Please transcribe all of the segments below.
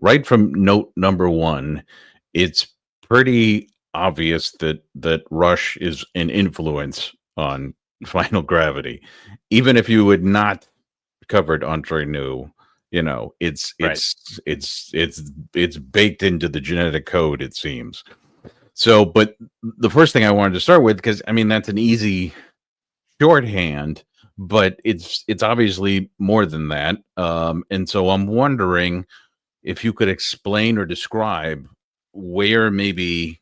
right from note number one, it's pretty obvious that Rush is an influence on Final Gravity. Even if you would not covered Entre Nous, it's Right. it's baked into the genetic code, it seems. So, but the first thing I wanted to start with, because I mean that's an easy shorthand, but it's obviously more than that. And so I'm wondering if you could explain or describe where maybe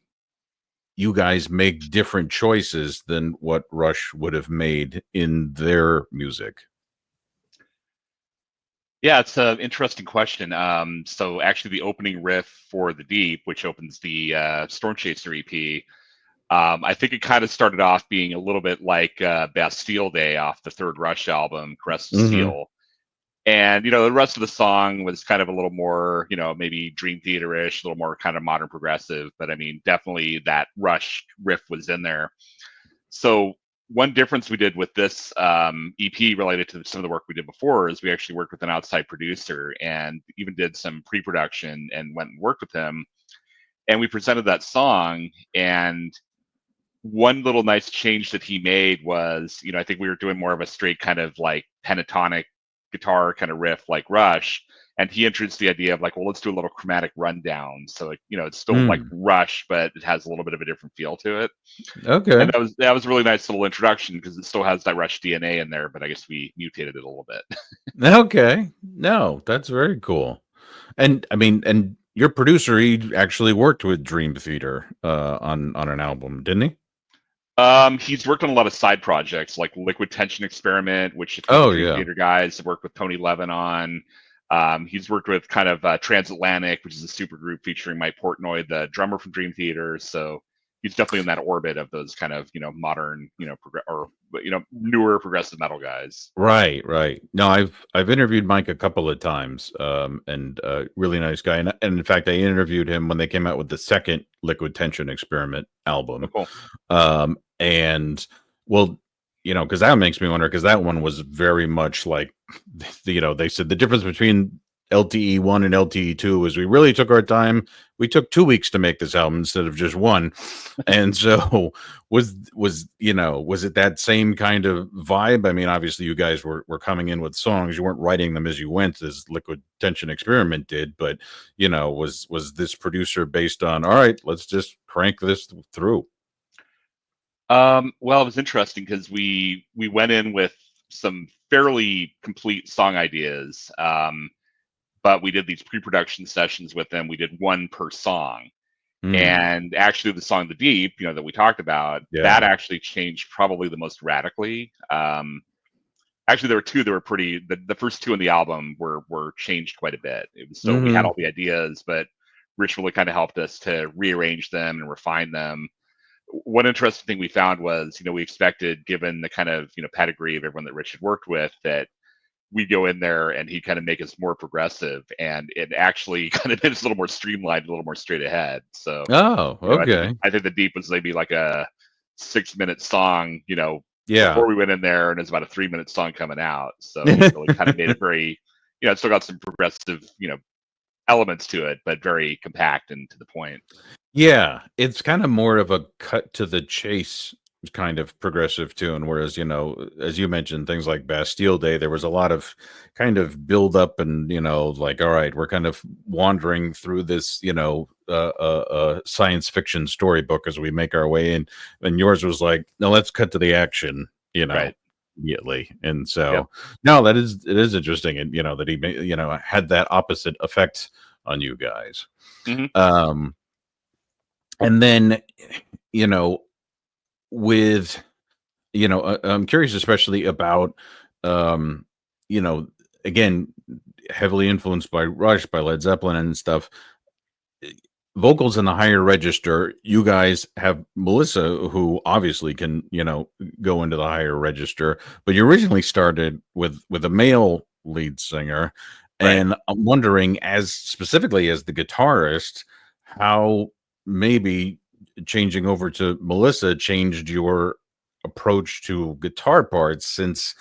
you guys make different choices than what Rush would have made in their music. Yeah, it's an interesting question. So actually, the opening riff for The Deep, which opens the Stormchaser EP, I think it kind of started off being a little bit like Bastille Day off the third Rush album, Caress of Hmm. Steel. And, the rest of the song was kind of a little more, maybe Dream Theater-ish, a little more kind of modern progressive. But I mean, definitely that Rush riff was in there. So one difference we did with this EP related to some of the work we did before is we actually worked with an outside producer and even did some pre-production and went and worked with him. And we presented that song. And one little nice change that he made was, I think we were doing more of a straight kind of like pentatonic guitar kind of riff like Rush. And he introduced the idea of like, well, let's do a little chromatic rundown. So like, it's still like Mm. Rush, but it has a little bit of a different feel to it. And Okay. that was a really nice little introduction because it still has that Rush DNA in there, but I guess we mutated it a little bit. Okay. No, that's very cool. And I mean, and your producer, he actually worked with Dream Theater on an album, didn't he? He's worked on a lot of side projects like Liquid Tension Experiment, which if you know the Oh Dream yeah. Theater guys, have worked with Tony Levin on. He's worked with kind of Transatlantic, which is a super group featuring Mike Portnoy, the drummer from Dream Theater. So he's definitely in that orbit of those kind of modern, or newer progressive metal guys. Right, right. No, I've interviewed Mike a couple of times, and really nice guy. And in fact, I interviewed him when they came out with the second Liquid Tension Experiment Oh, album. cool. And well, because that makes me wonder, because that one was very much like, they said the difference between LTE one and LTE two is we really took our time. We took 2 weeks to make this album instead of just one. And so was it that same kind of vibe? I mean, obviously you guys were coming in with songs. You weren't writing them as you went, as Liquid Tension Experiment did, but was this producer based on, all right, let's just crank this through? Well, it was interesting because we went in with some fairly complete song ideas, but we did these pre-production sessions with them. We did one per song. Hmm. And actually, the song "The Deep," that we talked about, that Yeah. actually changed probably the most radically. Actually, there were two that were pretty. The first two in the album were changed quite a bit. It was still we had Hmm. all the ideas, but Rich really kind of helped us to rearrange them and refine them. One interesting thing we found was, we expected, given the kind of pedigree of everyone that Rich had worked with, that we go in there and he kind of make us more progressive, and it actually kind of made us a little more streamlined, a little more straight ahead. So Oh, I think okay. the Deep was maybe like a 6-minute song, Yeah. before we went in there, and it's about a 3-minute song coming out. So we really kind of made it very, it's still got some progressive, elements to it, but very compact and to the point. Yeah, it's kind of more of a cut to the chase kind of progressive tune, whereas, as you mentioned, things like Bastille Day, there was a lot of kind of build up and, like, all right, we're kind of wandering through this, science fiction storybook as we make our way in. And yours was like, no, let's cut to the action, Right. immediately. And Yep. so, no, it is interesting. And, that he, had that opposite effect on you guys. Hmm. Um, and then, you know, with, I'm curious, especially about, um, you know, again, heavily influenced by Rush, by Led Zeppelin and stuff. Vocals in the higher register, you guys have Melissa, who obviously can, go into the higher register, but you originally started with a male lead singer. Right. And I'm wondering, as specifically as the guitarist, how maybe changing over to Melissa changed your approach to guitar parts, since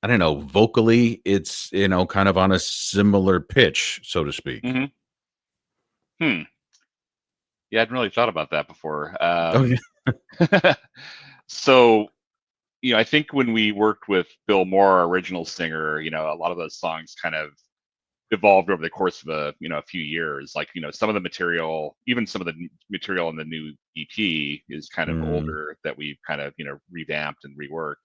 I don't know, vocally, it's, kind of on a similar pitch, so to speak. Hmm. Hmm. Yeah, I hadn't really thought about that before. Oh, yeah. So, I think when we worked with Bill Moore, our original singer, a lot of those songs kind of evolved over the course of a few years. Like, some of the material, even some of the material in the new EP is kind of Mm, older that we've kind of, revamped and reworked.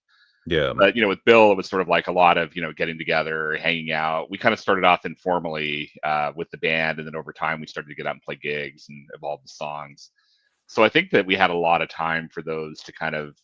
yeah. But, with Bill, it was sort of like a lot of, getting together, hanging out. We kind of started off informally with the band, and then over time we started to get out and play gigs and evolve the songs. So I think that we had a lot of time for those to kind of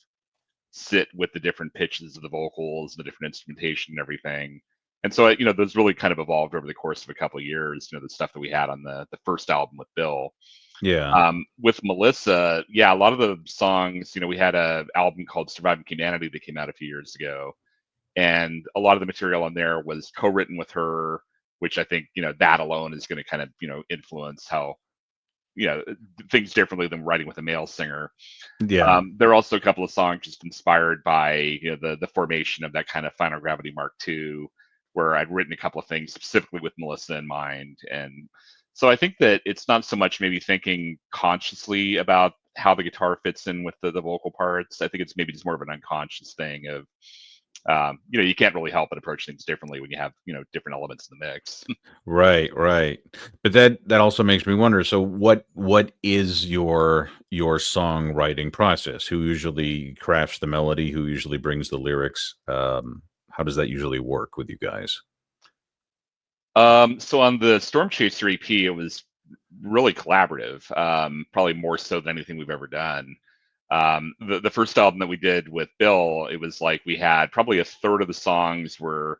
sit with the different pitches of the vocals, the different instrumentation and everything. And so, those really kind of evolved over the course of a couple of years, the stuff that we had on the first album with Bill. Yeah. With Melissa, yeah, a lot of the songs, we had a album called Surviving Humanity that came out a few years ago. And a lot of the material on there was co-written with her, which I think, that alone is going to kind of, influence how, you know, things differently than writing with a male singer. Yeah. There are also a couple of songs just inspired by the formation of that kind of Final Gravity Mark II, where I'd written a couple of things specifically with Melissa in mind. And so I think that it's not so much maybe thinking consciously about how the guitar fits in with the vocal parts. I think it's maybe just more of an unconscious thing of you can't really help but approach things differently when you have different elements in the mix. Right, right. But that also makes me wonder, so what is your songwriting process? Who usually crafts the melody? Who usually brings the lyrics? How does that usually work with you guys? So on the Stormchaser EP, it was really collaborative, probably more so than anything we've ever done. The first album that we did with Bill, it was like we had probably a third of the songs were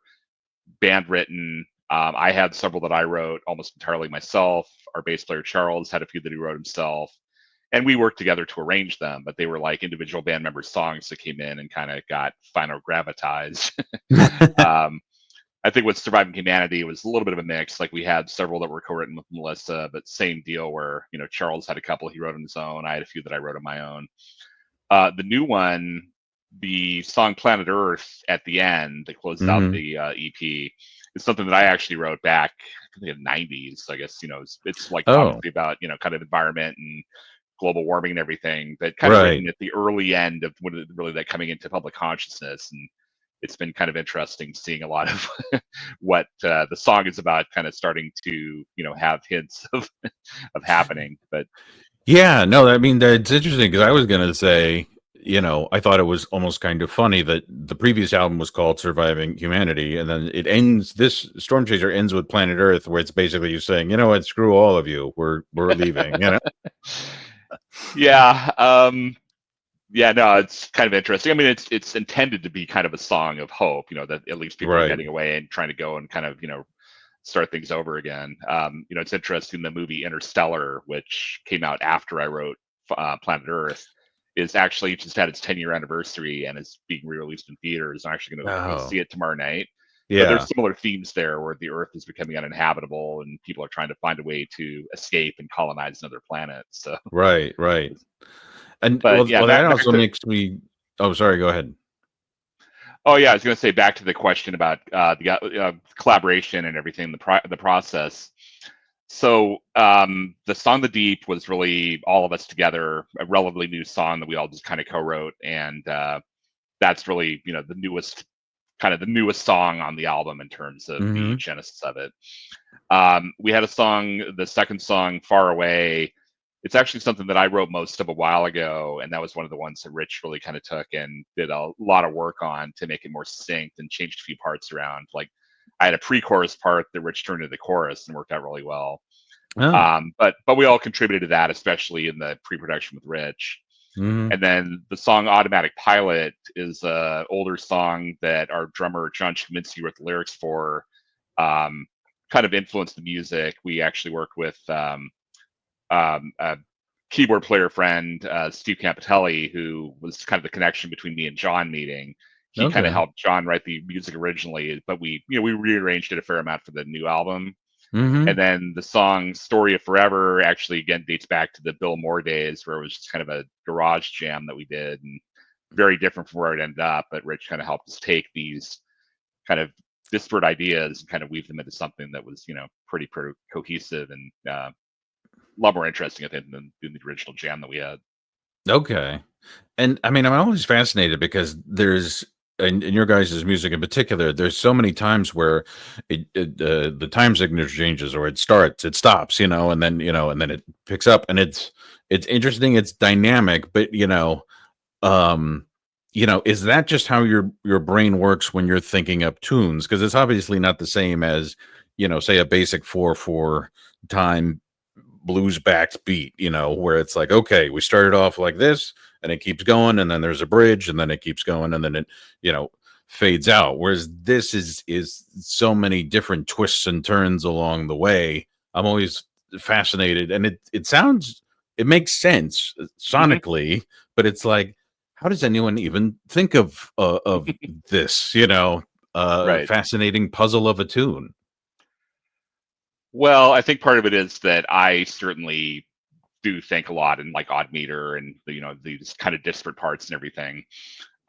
band written. I had several that I wrote almost entirely myself. Our bass player Charles had a few that he wrote himself, and we worked together to arrange them. But they were like individual band members' songs that came in and kind of got final gravatized. um, I think with Surviving Humanity, it was a little bit of a mix. Like we had several that were co-written with Melissa, but same deal where Charles had a couple he wrote on his own. I had a few that I wrote on my own. The new one, the song "Planet Earth" at the end that closes out Mhm. the EP, is something that I actually wrote back in the '90s. I guess it's like Oh, obviously about kind of environment and global warming and everything, but kind of right. written at the early end of when really that coming into public consciousness. And it's been kind of interesting seeing a lot of what the song is about, kind of starting to have hints of happening. But Yeah, no, I mean, that's interesting because I was gonna say, I thought it was almost kind of funny that the previous album was called Surviving Humanity, and then this Storm Chaser ends with Planet Earth, where it's basically you saying, "You know what, screw all of you. We're leaving," you know? yeah, yeah, no, it's kind of interesting. I mean, it's intended to be kind of a song of hope, that at least people are Right. getting away and trying to go and kind of start things over again. It's interesting. The movie Interstellar, which came out after I wrote Planet Earth, is actually just had its 10-year anniversary and is being re-released in theaters. I'm actually going to go Oh, see it tomorrow night. But there's yeah. similar themes there, where the Earth is becoming uninhabitable and people are trying to find a way to escape and colonize another planet. So, Right, right. And, but well yeah, well, that back also to makes me Oh, sorry, go ahead. oh yeah, I was going to say back to the question about the collaboration and everything, the process. So the song "The Deep" was really all of us together, a relatively new song that we all just kind of co-wrote, and that's really the newest song on the album in terms of the Mhm. genesis of it. We had a song, the second song, "Far Away." It's actually something that I wrote most of a while ago, and that was one of the ones that Rich really kind of took and did a lot of work on to make it more succinct and changed a few parts around. Like I had a pre-chorus part that Rich turned into the chorus and worked out really well. Oh. But we all contributed to that, especially in the pre-production with Rich. Mhm. And then the song "Automatic Pilot" is a older song that our drummer John Chminski wrote the lyrics for. Um, Kind of influenced the music. We actually worked with a keyboard player friend, Steve Campitelli, who was kind of the connection between me and John meeting. He kind of Okay. helped John write the music originally, but we rearranged it a fair amount for the new album. And Mhm. then the song "Story of Forever" actually again dates back to the Bill Moore days, where it was just kind of a garage jam that we did, and very different from where it ended up. But Rich kind of helped us take these kind of disparate ideas and kind of weave them into something that was, pretty cohesive and a lot more interesting, I think, than the original jam that we had. Okay. And I mean, I'm always fascinated because there's in your guys' music in particular, there's so many times where the time signature changes, or it starts, it stops, and then and then it picks up, and it's interesting, it's dynamic, but um, is that just how your brain works when you're thinking up tunes? Because it's obviously not the same as say a basic 4/4 time blues backed beat, where it's like, okay, we started off like this and it keeps going, and then there's a bridge, and then it keeps going, and then it, you know, fades out. Whereas this is so many different twists and turns along the way. I'm always fascinated, and it makes sense Hmm. sonically, but it's like, how does anyone even think of this? Right. Fascinating puzzle of a tune. Well, I think part of it is that I certainly do think a lot in like odd meter and these kind of disparate parts and everything.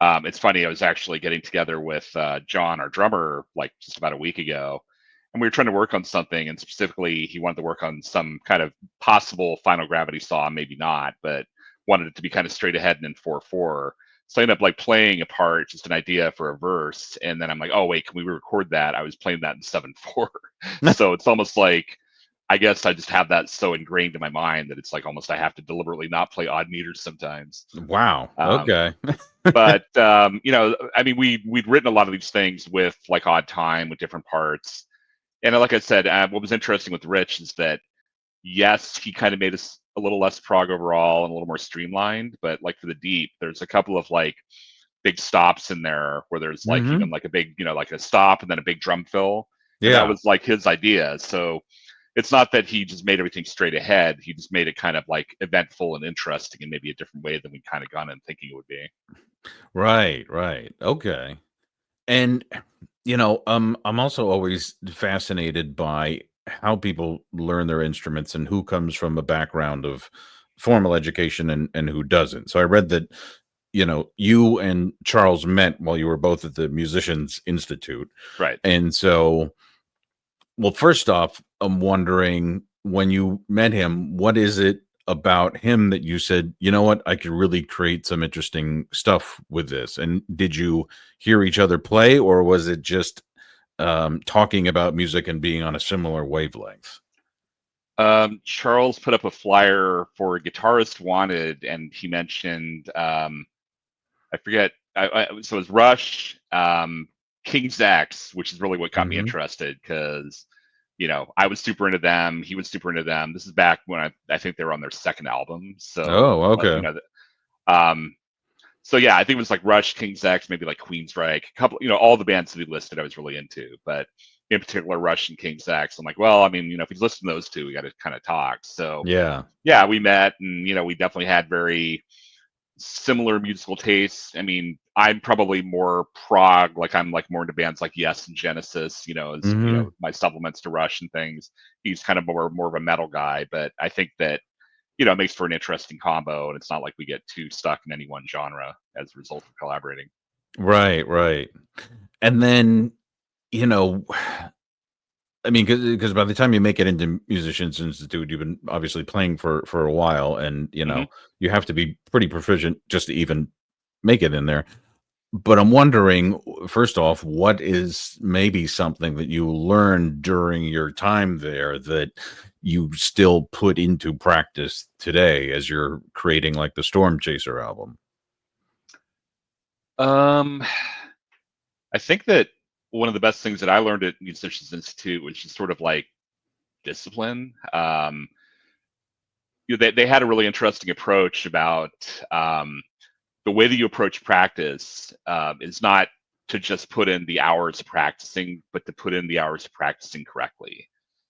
It's funny. I was actually getting together with John, our drummer, like just about a week ago, and we were trying to work on something. And specifically, he wanted to work on some kind of possible Final Gravity song, maybe not, but wanted it to be kind of straight ahead and in 4/4. So I ended up like playing a part, just an idea for a verse, and then I'm like, oh wait, can we record that? I was playing that in 7/4, so it's almost like I guess I just have that so ingrained in my mind that it's like almost I have to deliberately not play odd meters sometimes. Wow. Um, Okay. but I mean, we'd written a lot of these things with like odd time with different parts, and like I said, what was interesting with Rich is that yes, he kind of made us a little less prog overall and a little more streamlined, but like for the deep, there's a couple of like big stops in there where there's like even Hmm. like a big, like a stop and then a big drum fill, and that Yeah. was like his idea. So it's not that he just made everything straight ahead. He just made it kind of like eventful and interesting in maybe a different way than we kind of gone in thinking it would be. Right. Right. Okay. And I'm also always fascinated by how people learn their instruments and who comes from a background of formal education and who doesn't. So I read that you and Charles met while you were both at the Musicians Institute, Right. and so, well, first off, I'm wondering, when you met him, what is it about him that you said, you know what, I could really create some interesting stuff with this? And did you hear each other play, or was it just talking about music and being on a similar wavelength? Charles put up a flyer for a guitarist wanted, and he mentioned I forget. So it was Rush, King's X, which is really what got me Hmm. interested because I was super into them. He was super into them. This is back when I think they were on their second album. So Oh, like okay. um, so yeah, I think it was like Rush, King's X, maybe like Queensryche, a couple, all the bands that he listed, I was really into, but in particular, Rush and King's X. I'm like, well, I mean, if you listen to those two, we got to kind of talk. So Yeah. yeah, we met, and we definitely had very similar musical tastes. I mean, I'm probably more prog, like I'm like more into bands like Yes and Genesis, as Hmm. my supplements to Rush and things. He's kind of more of a metal guy, but I think that it makes for an interesting combo, and it's not like we get too stuck in any one genre as a result of collaborating. Right, right. And then, you know, I mean, because by the time you make it into Musicians Institute, you've been obviously playing for a while, and Hmm. you have to be pretty proficient just to even make it in there. But I'm wondering, first off, what is maybe something that you learned during your time there that you still put into practice today as you're creating like the Stormchaser album? Um, I think that one of the best things that I learned at Musicians Institute was just sort of like discipline. They had a really interesting approach about the way that you approach practice is not to just put in the hours of practicing, but to put in the hours of practicing correctly.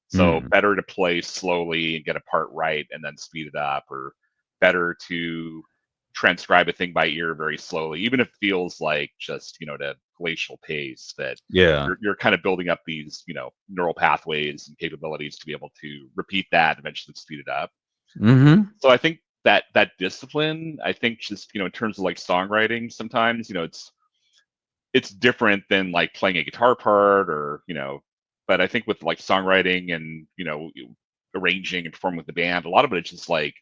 So Mm, better to play slowly and get a part right and then speed it up, or better to transcribe a thing by ear very slowly, even if it feels like just at a glacial pace. That yeah. you're kind of building up these neural pathways and capabilities to be able to repeat that and eventually speed it up. Hmm. So I think that discipline, I think just in terms of like songwriting, sometimes it's it's different than like playing a guitar part or, but I think with like songwriting and, arranging and performing with the band, a lot of it is just like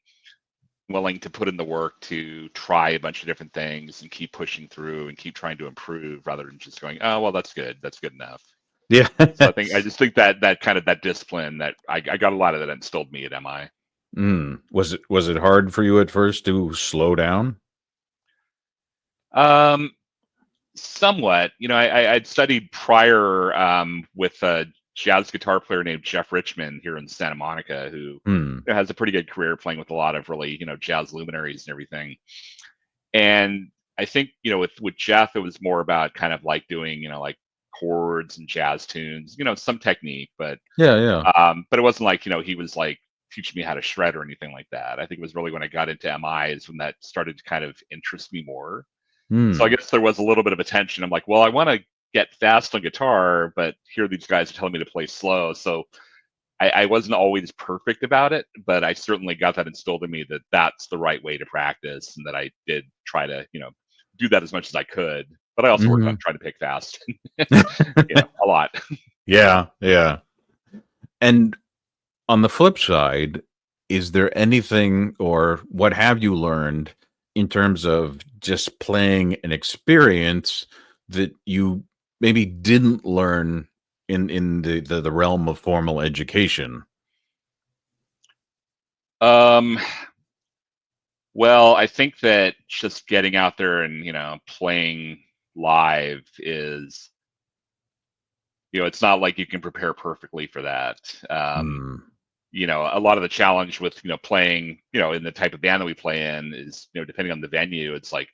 willing to put in the work to try a bunch of different things and keep pushing through and keep trying to improve rather than just going, oh, well, that's good. That's good enough. Yeah. So I just think that kind of that discipline that I got a lot of that instilled me at MI. Was it hard for you at first to slow down? Um, Somewhat. I'd studied prior with a jazz guitar player named Jeff Richmond here in Santa Monica, who Hmm. has a pretty good career playing with a lot of really, jazz luminaries and everything. And I think, with Jeff, it was more about kind of like doing, like chords and jazz tunes, some technique, Yeah, yeah. but it wasn't like, he was like teaching me how to shred or anything like that. I think it was really when I got into MI is when that started to kind of interest me more. So I Hmm. guess there was a little bit of a tension. I'm like, well, I want to get fast on guitar, but here these guys are telling me to play slow. So I wasn't always perfect about it, but I certainly got that instilled in me that that's the right way to practice, and that I did try to, do that as much as I could. But I also worked on Mhm. trying to pick fast, a lot. Yeah, yeah. And on the flip side, is there anything or what have you learned in terms of just playing an experience that you maybe didn't learn in the realm of formal education? Um, well, I think that just getting out there and playing live is, it's not like you can prepare perfectly for that. Hmm. A lot of the challenge with playing in the type of band that we play in is, depending on the venue, it's like,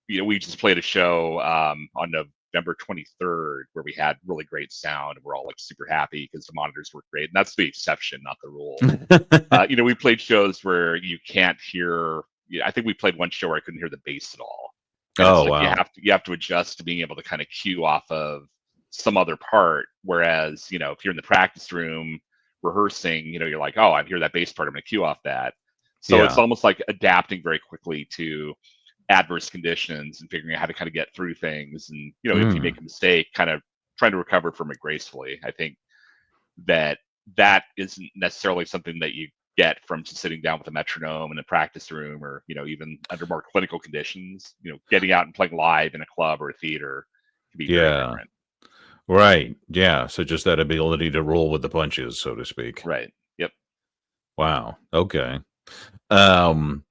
we just played a show on November 23rd where we had really great sound and we're all like super happy because the monitors were great, and that's the exception, not the rule. We played shows where you can't hear. I think we played one show where I couldn't hear the bass at all, and it's Oh, like you wow. have to adjust to being able to kind of cue off of some other part. Whereas if you're in the practice room rehearsing, you're like, oh, I hear that bass part, I'm gonna cue off that. So it's Yeah. almost like adapting very quickly to adverse conditions and figuring out how to kind of get through things. And if you Mm. make a mistake, kind of trying to recover from it gracefully. I think that that isn't necessarily something that you get from just sitting down with a metronome in a practice room, or even under more clinical conditions. Getting out and playing live in a club or a theater can be very Yeah. different. Right. Yeah. So just that ability to roll with the punches, so to speak. Right. Yep. Wow. Okay. Um,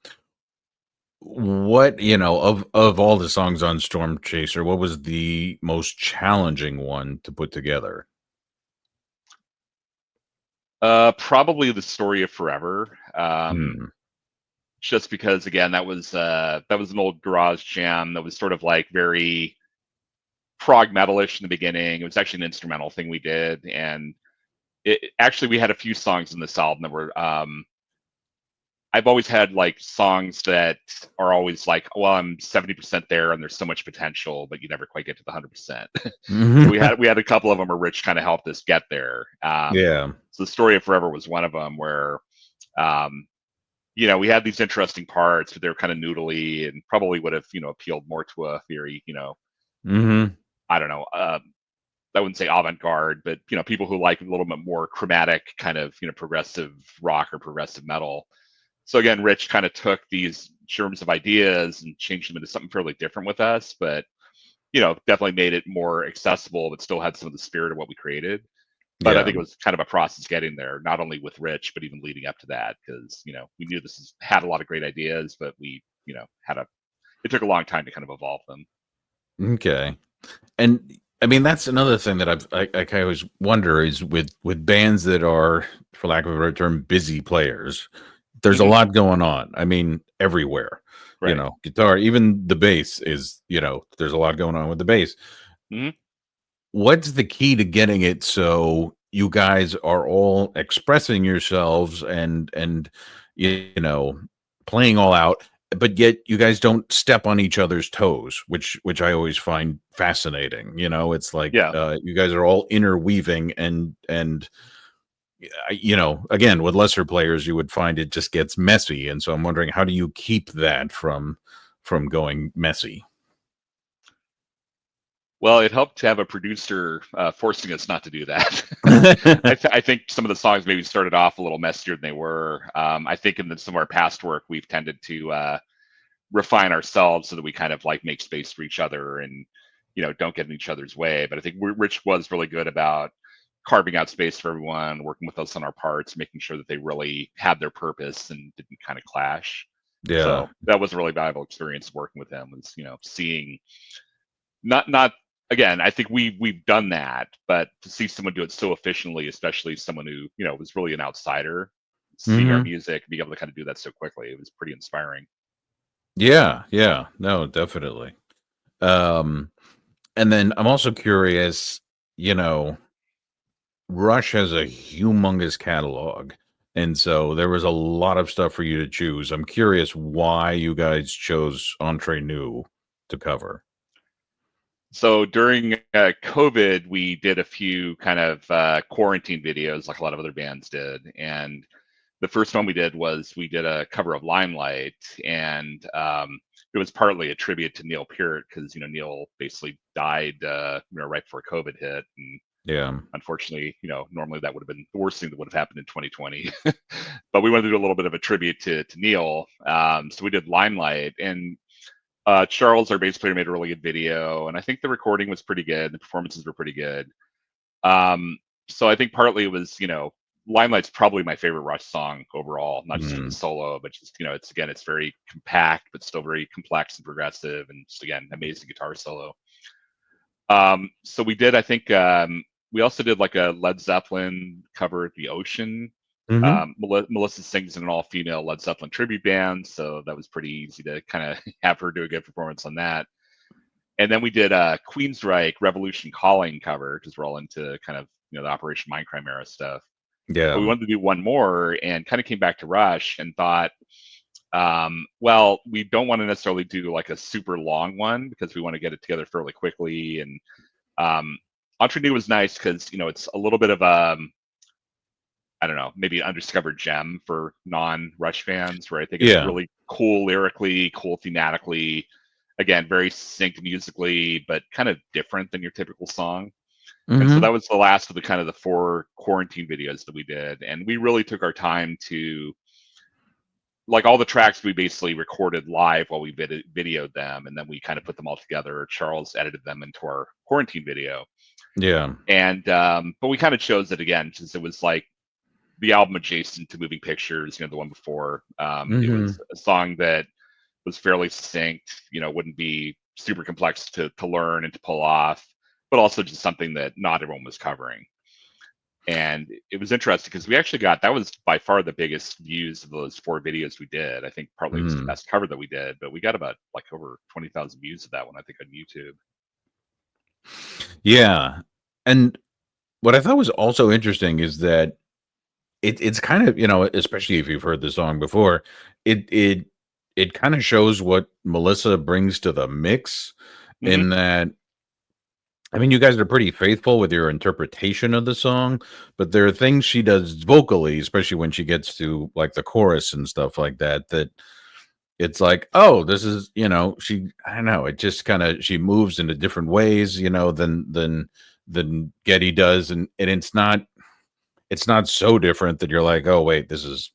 what, of all the songs on Storm Chaser, what was the most challenging one to put together? Probably the story of forever. Hmm. Just because, again, that was an old garage jam that was sort of like very prog metalish in the beginning. It was actually an instrumental thing we did, and actually we had a few songs in this album that were. I've always had like songs that are always like, well, I'm 70% there, and there's so much potential, but you never quite get to the 100%. So we had a couple of them where Rich kind of helped us get there. Yeah. So the story of Forever was one of them where, um, we had these interesting parts, but they were kind of noodly and probably would have, appealed more to a very, Hmm. I don't know, I wouldn't say avant-garde, but people who like a little bit more chromatic kind of progressive rock or progressive metal. So again, Rich kind of took these germs of ideas and changed them into something fairly different with us, but definitely made it more accessible, but still had some of the spirit of what we created. But I Yeah. think it was kind of a process getting there, not only with Rich, but even leading up to that, because we knew had a lot of great ideas, but we had a it took a long time to kind of evolve them. Okay. And I mean, that's another thing that I always wonder is with bands that are, for lack of a better term, busy players. There's a Hmm. lot going on. I mean, everywhere. Right. Guitar, even the bass is. There's a lot going on with the bass. Hmm. What's the key to getting it so you guys are all expressing yourselves and you know playing all out, but yet you guys don't step on each other's toes, which I always find fascinating. It's like Yeah. you guys are all interweaving and again, with lesser players you would find it just gets messy, and so I'm wondering, how do you keep that from going messy? Well, it helped to have a producer forcing us not to do that. I think some of the songs maybe started off a little messier than they were. I think in some of our past work, we've tended to refine ourselves so that we kind of like make space for each other and don't get in each other's way. But I think Rich was really good about carving out space for everyone, working with us on our parts, making sure that they really had their purpose and didn't kind of clash. Yeah. So that was a really valuable experience working with him. Was seeing not again. I think we've done that, but to see someone do it so efficiently, especially someone who was really an outsider, seeing our Hmm. music, being able to kind of do that so quickly, it was pretty inspiring. Yeah, yeah. No, definitely. Um, and then I'm also curious, you know, Rush has a humongous catalog. And so there was a lot of stuff for you to choose. I'm curious why you guys chose Entre Nous to cover. So during COVID, we did a few kind of quarantine videos, like a lot of other bands did. And the first one we did was we did a cover of Limelight, and it was partly a tribute to Neil Peart because Neil basically died right before COVID hit, and Yeah. unfortunately, normally that would have been the worst thing that would have happened in 2020. But we wanted to do a little bit of a tribute to Neil, so we did Limelight, and Charles, our bass player, made a really good video, and I think the recording was pretty good. The performances were pretty good. Um, so I think partly it was, Limelight's probably my favorite Rush song overall, not just for the Mm. solo, but just, it's very compact, but still very complex and progressive, and just again, amazing guitar solo. So we did, I think, we also did like a Led Zeppelin cover of The Ocean. Hmm. Melissa sings in an all-female Led Zeppelin tribute band, so that was pretty easy to kind of have her do a good performance on that. And then we did a Queensryche Revolution Calling cover because we're all into kind of the Operation Mindcrime era stuff. But we Yeah. wanted to do one more and kind of came back to Rush and thought, well, we don't want to necessarily do like a super long one because we want to get it together fairly quickly. And Entre Nous was nice because it's a little bit of I don't know, maybe an undiscovered gem for non-Rush fans, where I think it's Yeah. really cool lyrically, cool thematically, again, very synced musically, but kind of different than your typical song. And so that Hmm. was the last of the kind of the 4 quarantine videos that we did. And we really took our time to, like, all the tracks we basically recorded live while we videoed them, and then we kind of put them all together. Charles edited them into our quarantine video. Yeah. And but we kind of chose it again since it was like the album adjacent to Moving Pictures, the one before. It Hmm. was a song that was fairly succinct, wouldn't be super complex to learn and to pull off, but also just something that not everyone was covering. And it was interesting because we actually got that was by far the biggest views of those 4 videos we did. I think probably it was the Mm. best cover that we did, but we got about like over 20,000 views of that one, I think, on YouTube. Yeah. And what I thought was also interesting is that it's kind of, especially if you've heard the song before, it kind of shows what Melissa brings to the mix Hmm. in that, I mean, you guys are pretty faithful with your interpretation of the song, but there are things she does vocally, especially when she gets to like the chorus and stuff like that, that it's like, oh, this is, I don't know, it just kind of, she moves into different ways, than Getty does. And it's not so different that you're like, oh wait, this is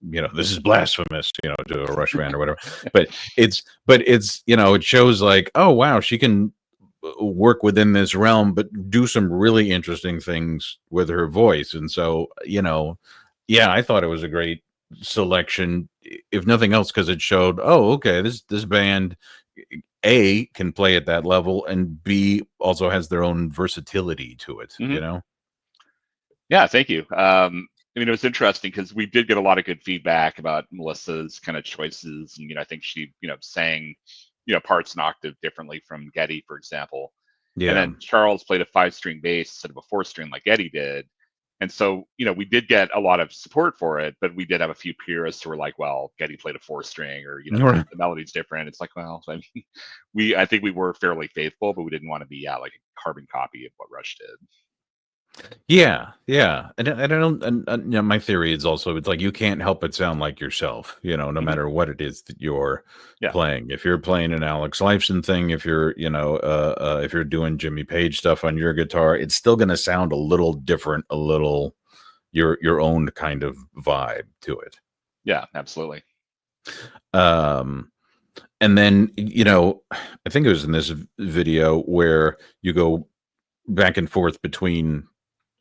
blasphemous, to a Rush fan or whatever. But it's it shows like, oh wow, she can work within this realm, but do some really interesting things with her voice. And so, yeah, I thought it was a great selection, if nothing else, because it showed, oh, okay, this band A can play at that level, and B also has their own versatility to it, Hmm. Yeah, thank you. I mean, it was interesting because we did get a lot of good feedback about Melissa's kind of choices, and I think she, sang, parts an octave differently from Getty, for example. And Yeah. then Charles played a 5-string bass instead of a 4-string like Getty did. And so, we did get a lot of support for it, but we did have a few purists who were like, "Well, Getty played a 4-string, or the melody's different." It's like, well, I mean, I think we were fairly faithful, but we didn't want to be like a carbon copy of what Rush did. Yeah, yeah, and I don't, and you know, my theory is also it's like you can't help but sound like yourself, you know, no Mhm. matter what it is that you're Yeah. playing. If you're playing an Alex Lifeson thing, if you're, you know, if you're doing Jimmy Page stuff on your guitar, it's still going to sound a little different, a little your own kind of vibe to it. Yeah, absolutely. Um, and then you know, I think it was in this video where you go back and forth between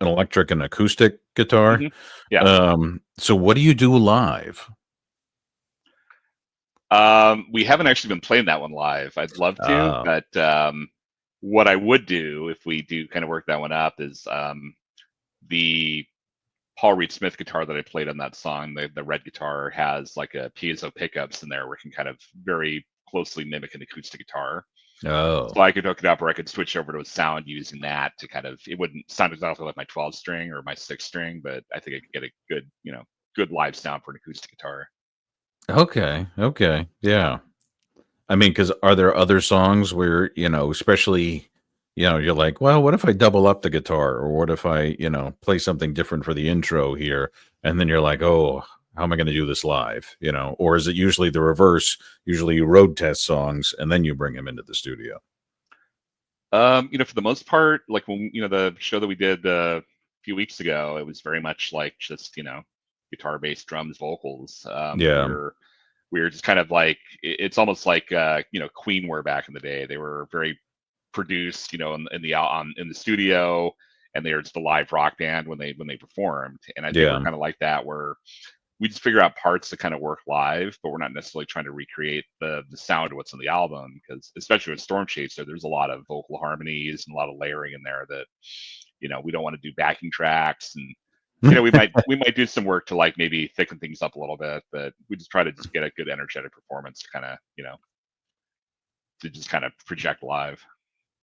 an electric and acoustic guitar. Mhm. Yeah. So what do you do live? We haven't actually been playing that one live. I'd love to, Uh, but what I would do if we do kind of work that one up is the Paul Reed Smith guitar that I played on that song, the red guitar has like a piezo pickups in there where it can kind of very closely mimic an acoustic guitar. oh, So I could hook it up or I could switch over to a sound using that to kind of it wouldn't sound exactly like my 12 string or my 6 string, but I think I could get a good, good live sound for an acoustic guitar. okay, okay, yeah. I mean, because are there other songs where you know, especially, you know, you're like, well, what if I double up the guitar, or what if I, you know, play something different for the intro here, and then you're like, oh, how am I going to do this live? You know, or is it usually the reverse? Usually you road test songs and then you bring them into the studio. For the most part, like when the show that we did a few weeks ago, it was very much like just guitar, bass, drums, vocals. Yeah, We were just kind of like it's almost like Queen were back in the day. They were very produced, in the studio, and they were just a live rock band when they performed. And I think we're yeah, kind of like that, where we just figure out parts that kind of work live, but we're not necessarily trying to recreate the sound of what's on the album, because especially with Stormchaser, there's a lot of vocal harmonies and a lot of layering in there that we don't want to do backing tracks, and we might do some work to like maybe thicken things up a little bit, but we just try to just get a good energetic performance to kind of to just kind of project live.